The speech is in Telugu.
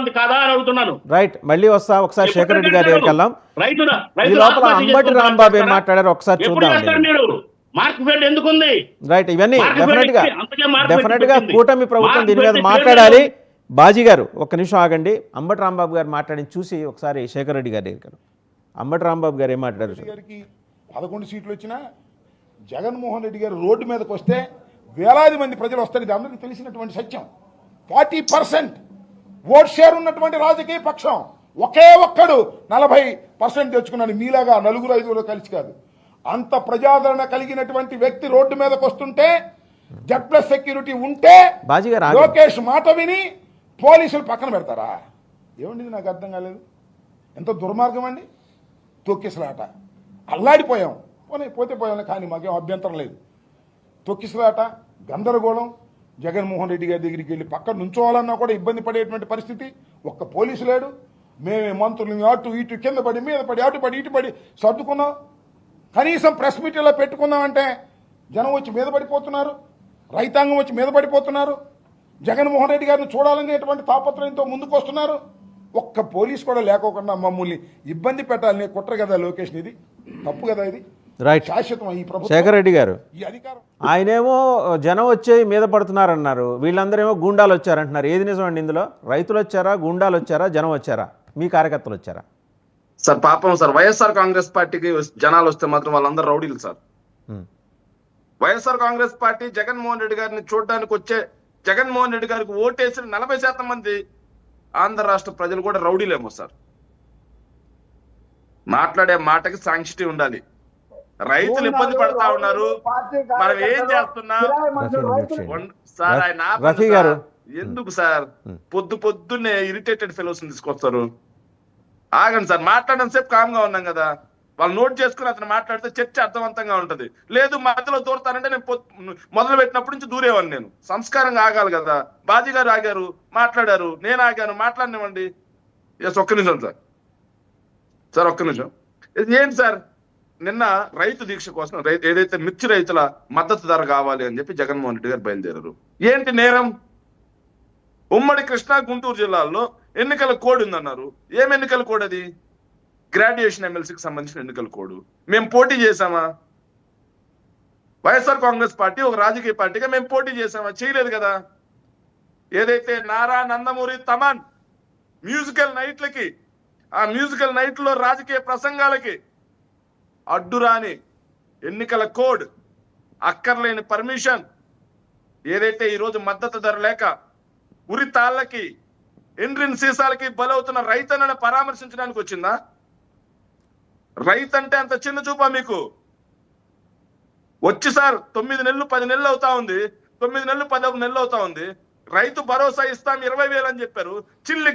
ఉంది కాదా అని అడుగుతున్నాను. రైట్, మళ్ళీ వస్తా. ఒకసారి శేఖర్ రెడ్డి గారి దగ్గరికి వెళ్దాం. ఈ లోపల ఆత్మహత్య అంబటి చేసుకుంటారా రాంబాబు ఏం చేస్తారా? మాట్లాడారు ఒకసారి ఎప్పుడు చూద్దాం. చేస్తారు మీరు? మార్కెట్ ఎందుకుంది? రైట్, ఇవన్నీ మార్కెట్ డెఫినెట్ గా పెట్టింది. కూటమి ప్రభుత్వం దీని మీద మార్కెట్ మాట్లాడాలి. బాజీ గారు ఒక్క నిమిషం ఆగండి. అంబటి రాంబాబు గారు మాట్లాడింది చూసి ఒకసారి శేఖర్ రెడ్డి గారి దగ్గర అంబటి రాంబాబు గారు ఏం మాట్లాడారు? గారికి 11 సీట్లు వచ్చినా జగన్మోహన్ రెడ్డి గారు రోడ్డు మీదకి వస్తే వేలాది మంది ప్రజలు వస్తారు. ఇది అందరికీ తెలిసినటువంటి సత్యం. 40% ఓట్ షేర్ ఉన్నటువంటి రాజకీయ పక్షం ఒకే ఒక్కడు 40% తెచ్చుకున్నాడు. మీలాగా నలుగురు ఐదుగురు కలిసి కాదు. అంత ప్రజాదరణ కలిగినటువంటి వ్యక్తి రోడ్డు మీదకి వస్తుంటే Z+ సెక్యూరిటీ ఉంటే బాజీ గారు లోకేష్ మాట విని పోలీసులు పక్కన పెడతారా? ఏమండి నాకు అర్థం కాలేదు. ఎంత దుర్మార్గం అండి. తొక్కిసలాట, అల్లాడిపోయాం. పోతే పోయాం, కానీ మాకేం అభ్యంతరం లేదు. తొక్కిసలాట, గందరగోళం. జగన్మోహన్ రెడ్డి గారి దగ్గరికి వెళ్ళి పక్కన నుంచోవాలన్నా కూడా ఇబ్బంది పడేటువంటి పరిస్థితి. ఒక్క పోలీసు లేడు. మేమే మంత్రులు అటు ఇటు కింద పడి మీద పడి అటు పడి ఇటు పడి సర్దుకున్నాం. కనీసం ప్రెస్ మీట్ ఇలా పెట్టుకుందామంటే జనం వచ్చి మీద పడిపోతున్నారు, రైతాంగం వచ్చి మీద పడిపోతున్నారు. జగన్మోహన్ రెడ్డి గారిని చూడాలనేటువంటి తాపత్రయంతో ముందుకు వస్తున్నారు. ఒక్క పోలీసు కూడా లేకోకుండా మమ్మల్ని ఇబ్బంది పెట్టాలని కుట్ర కదా లోకేష్. ఇది తప్పు కదా. ఇది రైట్, శాశ్వతం ఈ ప్రభుత్వం. శేఖర్ రెడ్డి గారు ఈ అధికారం ఆయనేమో జనం వచ్చే మీద పడుతున్నారన్నారు, వీళ్ళందరేమో గూండాలు వచ్చారంటున్నారు. ఏది నిజమండి ఇందులో? రైతులు వచ్చారా, గూండాలు వచ్చారా, జనం వచ్చారా, మీ కార్యకర్తలు వచ్చారా? సార్ పాపం సార్, వైఎస్ఆర్ కాంగ్రెస్ పార్టీకి జనాలు వస్తే మాత్రం వాళ్ళందరూ రౌడీలు సార్. వైఎస్ఆర్ కాంగ్రెస్ పార్టీ జగన్మోహన్ రెడ్డి గారిని చూడడానికి వచ్చే, జగన్మోహన్ రెడ్డి గారికి ఓటేసిన 40% మంది ఆంధ్ర రాష్ట్ర ప్రజలు కూడా రౌడీలేమో సార్. మాట్లాడే మాటకి సాంక్షిటీ ఉండాలి. రైతులు ఇబ్బంది పడతా ఉన్నారు, మనం ఏం చేస్తున్నాం సార్? ఆయన రఫీ గారు ఎందుకు సార్ పొద్దున్నే ఇరిటేటెడ్ ఫెలోస్ తీసుకొస్తారు? ఆగండి సార్, మాట్లాడడం సేపు కామ్ గా ఉన్నాం కదా. వాళ్ళు నోట్ చేసుకుని అతను మాట్లాడితే చర్చ అర్థవంతంగా ఉంటది. లేదు మధ్యలో దూరతానంటే నేను మొదలు పెట్టినప్పటి నుంచి దూరేవాడిని. నేను సంస్కారంగా ఆగాలి కదా. బాజీ గారు ఆగారు, మాట్లాడారు, నేను ఆగాను, మాట్లాడినివ్వండి. ఎస్, ఒక్క నిమిషం సార్. సార్ ఒక్క నిమిషం. ఏంటి సార్, నిన్న రైతు దీక్ష కోసం ఏదైతే మిర్చి రైతుల మద్దతు ధర కావాలి అని చెప్పి జగన్మోహన్ రెడ్డి గారు బయలుదేరారు. ఏంటి నేరం? ఉమ్మడి కృష్ణా గుంటూరు జిల్లాల్లో ఎన్నికల కోడ్ ఉందన్నారు. ఏం ఎన్నికల కోడ్ అది? గ్రాడ్యుయేషన్ ఎమ్మెల్సీకి సంబంధించిన ఎన్నికల కోడ్. మేము పోటీ చేశామా? వైఎస్ఆర్ కాంగ్రెస్ పార్టీ ఒక రాజకీయ పార్టీగా మేము పోటీ చేశామా? చేయలేదు కదా. ఏదైతే నారా, నందమూరి, తమన్ మ్యూజికల్ నైట్లకి, ఆ మ్యూజికల్ నైట్లో రాజకీయ ప్రసంగాలకి అడ్డురాని ఎన్నికల కోడ్, అక్కర్లేని పర్మిషన్, ఏదైతే ఈరోజు మద్దతు ధర లేక ఉరి తాళ్ళకి, ఎండ్రిన్ సీసాలకి బలవుతున్న రైతన్నను పరామర్శించడానికి వచ్చిందా? రైతంటే అంత చిన్న చూపా మీకు? వచ్చి సార్ 9 నెలలు 10 నెలలు అవుతా ఉంది, 9 నెలలు 10 నెలలు అవుతా ఉంది. రైతు భరోసా ఇస్తాం 20,000 అని చెప్పారు. చిల్లి